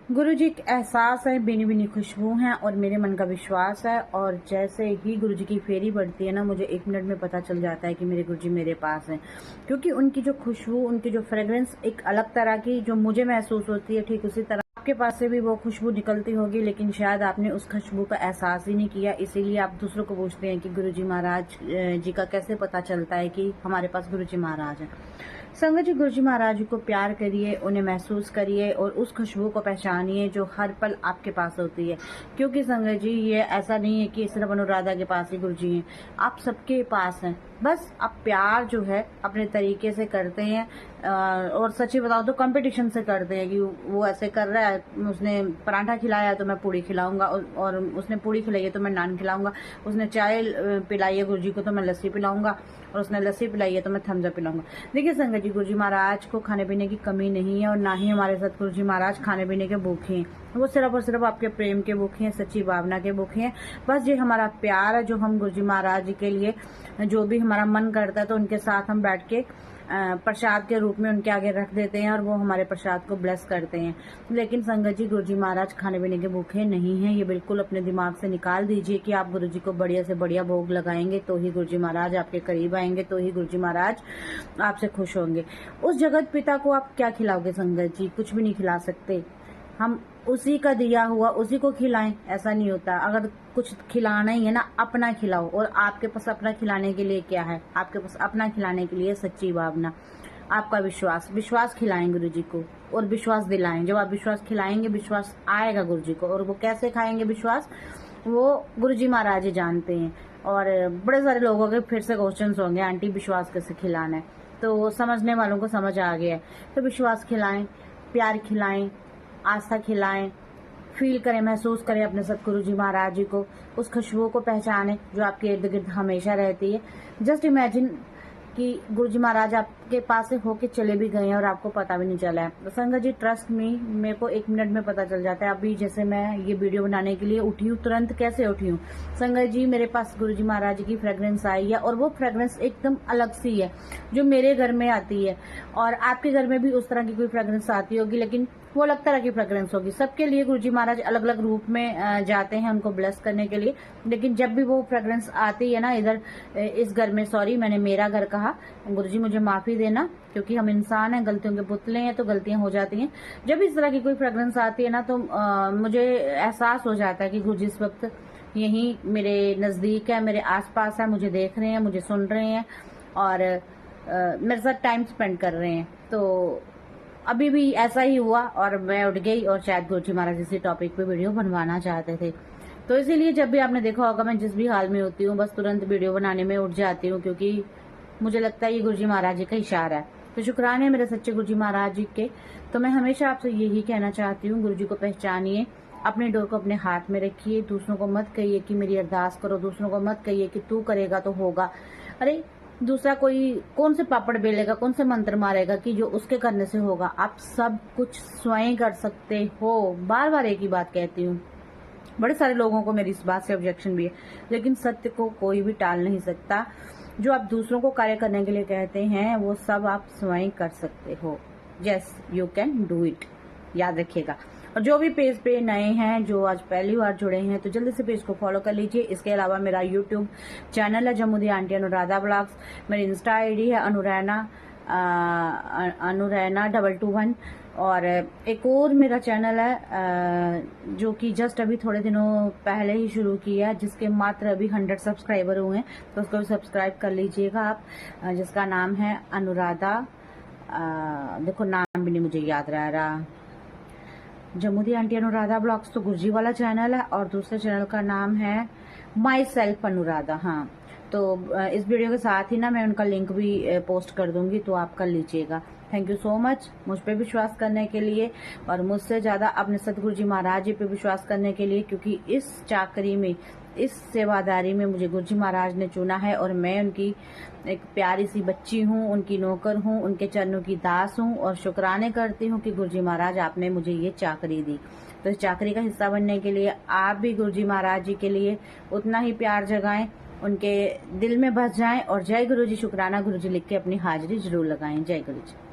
गुरुजी एक एहसास है, बिनी बिनी खुशबू है और मेरे मन का विश्वास है। और जैसे ही गुरुजी की फेरी बढ़ती है ना, मुझे 1 मिनट में पता चल जाता है कि मेरे गुरुजी मेरे पास हैं। क्योंकि उनकी जो खुशबू, उनकी जो फ्रेग्रेंस एक अलग तरह की जो मुझे महसूस होती है, ठीक उसी तरह आपके पास से भी वो खुशबू निकलती होगी, लेकिन शायद आपने उस खुशबू का एहसास ही नहीं किया। इसीलिए आप दूसरों को पूछते हैं कि गुरुजी महाराज जी का कैसे पता चलता है कि हमारे पास गुरुजी महाराज हैं। संगत जी, गुरुजी महाराज जी को प्यार करिए, उन्हें महसूस करिए और उस खुशबू को पहचानिए जो हर पल आपके पास होती है। क्योंकि संगत जी, ये ऐसा नहीं है कि सिर्फ अनुराधा के पास ही गुरुजी हैं, आप सबके पास हैं। बस आप प्यार जो है अपने तरीके से करते हैं, और सच्ची बताओ तो कंपटीशन से करते हैं कि वो ऐसे कर रहा है, उसने पराठा खिलाया तो मैं पूड़ी खिलाऊंगा, और उसने पूड़ी खिलाई है तो मैं नान खिलाऊंगा, उसने चाय पिलाई है गुरुजी को तो मैं लस्सी पिलाऊंगा, और उसने लस्सी पिलाई है तो मैं थम्स अप पिलाऊंगा। देखिए संगत जी, गुरुजी महाराज को खाने पीने की कमी नहीं है और ना ही हमारे साथ गुरुजी महाराज खाने पीने के भूखे हैं। वो सिर्फ और सिर्फ आपके प्रेम के भूखे हैं, सच्ची भावना के भूखे हैं। बस ये हमारा प्यार है जो हम गुरुजी महाराज जी के लिए, जो भी हमारा मन करता है तो उनके साथ हम बैठ के प्रसाद के रूप में उनके आगे रख देते हैं और वो हमारे प्रसाद को ब्लेस करते हैं। लेकिन संगत जी, गुरुजी महाराज खाने पीने के भूखे नहीं हैं। ये बिल्कुल अपने दिमाग से निकाल दीजिए कि आप गुरुजी को बढ़िया से बढ़िया भोग लगाएंगे तो ही गुरुजी महाराज आपके करीब आएंगे, तो ही गुरुजी महाराज आपसे खुश होंगे। उस जगत पिता को आप क्या खिलाओगे संगत जी? कुछ भी नहीं खिला सकते। हम उसी का दिया हुआ उसी को खिलाएं, ऐसा नहीं होता। अगर कुछ खिलाना ही है ना, अपना खिलाओ। और आपके पास अपना खिलाने के लिए क्या है? आपके पास अपना खिलाने के लिए सच्ची भावना, आपका विश्वास खिलाएं गुरुजी को और विश्वास दिलाएं। जब आप विश्वास खिलाएंगे, विश्वास आएगा गुरुजी को। और वो कैसे खाएंगे विश्वास, वो गुरुजी महाराज ही जानते हैं। और बड़े सारे लोगों के फिर से क्वेश्चन होंगे, आंटी विश्वास कैसे खिलाना है? तो समझने वालों को समझ आ गया है। तो विश्वास खिलाएं, प्यार खिलाएं, आस्था खिलाएं, फील करें, महसूस करें अपने सतगुरु जी महाराज जी को। उस खुशबू को पहचानें जो आपके इर्द गिर्द हमेशा रहती है। जस्ट इमेजिन कि गुरु जी महाराज आपके पास से होके चले भी गए हैं और आपको पता भी नहीं चला है। तो संगत जी, ट्रस्ट मी, मेरे को 1 मिनट में पता चल जाता है। अभी जैसे मैं ये वीडियो बनाने के लिए उठी हूँ, तुरंत कैसे उठी हूँ संगत जी, मेरे पास गुरु जी महाराज की फ्रेग्रेंस आई है। और वो फ्रेग्रेंस एकदम अलग सी है जो मेरे घर में आती है। और आपके घर में भी उस तरह की कोई फ्रेग्रेंस आती होगी, लेकिन वो अलग तरह की फ्रेग्रेंस होगी। सबके लिए गुरुजी महाराज अलग अलग रूप में जाते हैं उनको ब्लेस करने के लिए। लेकिन जब भी वो फ्रेग्रेंस आती है ना, इधर इस घर में, सॉरी मैंने मेरा घर कहा, गुरुजी मुझे माफी देना, क्योंकि हम इंसान हैं, गलतियों के पुतले हैं तो गलतियां हो जाती हैं। जब इस तरह की कोई फ्रेग्रेंस आती है ना, तो मुझे एहसास हो जाता है कि गुरुजी इस वक्त यही मेरे नजदीक है, मेरे आसपास है, मुझे देख रहे हैं, मुझे सुन रहे हैं और मेरे साथ टाइम स्पेंड कर रहे हैं। तो अभी भी ऐसा ही हुआ और मैं उठ गई, और शायद गुरुजी महाराज इसी टॉपिक पे वीडियो बनवाना चाहते थे। तो इसीलिए जब भी आपने देखा होगा, मैं जिस भी हाल में होती हूँ बस तुरंत वीडियो बनाने में उठ जाती हूँ, क्योंकि मुझे लगता है ये गुरुजी महाराज जी का इशारा है। तो शुक्राने मेरे सच्चे गुरुजी महाराज जी के। तो मैं हमेशा आपसे यही कहना चाहती हूँ, गुरुजी को पहचानिए, अपने डोर को अपने हाथ में रखिए। दूसरों को मत कहिए कि मेरी अरदास करो, दूसरों को मत कहिए कि तू करेगा तो होगा। अरे दूसरा कोई कौन से पापड़ बेलेगा, कौन से मंत्र मारेगा कि जो उसके करने से होगा? आप सब कुछ स्वयं कर सकते हो। बार बार एक ही बात कहती हूँ, बड़े सारे लोगों को मेरी इस बात से ऑब्जेक्शन भी है, लेकिन सत्य को कोई भी टाल नहीं सकता। जो आप दूसरों को कार्य करने के लिए कहते हैं, वो सब आप स्वयं कर सकते हो। Yes, you can do it, याद रखिएगा। और जो भी पेज पे नए हैं, जो आज पहली बार जुड़े हैं, तो जल्दी से पेज को फॉलो कर लीजिए। इसके अलावा मेरा यूट्यूब चैनल है जमुदी आंटी अनुराधा ब्लॉग्स, मेरी इंस्टा आईडी है अनुरैना 221, और एक और मेरा चैनल है जो कि जस्ट अभी थोड़े दिनों पहले ही शुरू किया है, जिसके मात्र अभी 100 सब्सक्राइबर हुए हैं, तो उसको भी सब्सक्राइब कर लीजिएगा आप, जिसका नाम है अनुराधा, देखो नाम भी नहीं मुझे याद रहा, जमुदी आंटी अनुराधा ब्लॉग्स तो गुरुजी वाला चैनल है, और दूसरे चैनल का नाम है माई सेल्फ अनुराधा। हाँ, तो इस वीडियो के साथ ही ना मैं उनका लिंक भी पोस्ट कर दूंगी, तो आप कर लीजिएगा। थैंक यू सो मच मुझ पे विश्वास करने के लिए, और मुझसे ज्यादा अपने सतगुरु जी महाराज जी पे विश्वास करने के लिए, क्योंकि इस चाकरी में, इस सेवादारी में मुझे गुरुजी महाराज ने चुना है, और मैं उनकी एक प्यारी सी बच्ची हूँ, उनकी नौकर हूँ, उनके चरणों की दास हूँ, और शुक्राने करती हूँ कि गुरुजी महाराज आपने मुझे ये चाकरी दी। तो इस चाकरी का हिस्सा बनने के लिए आप भी गुरुजी महाराज जी के लिए उतना ही प्यार जगाएं, उनके दिल में बस जाएं, और जय गुरु जी, शुक्राना गुरु जी लिख के अपनी हाजिरी जरूर लगाएं। जय गुरु जी।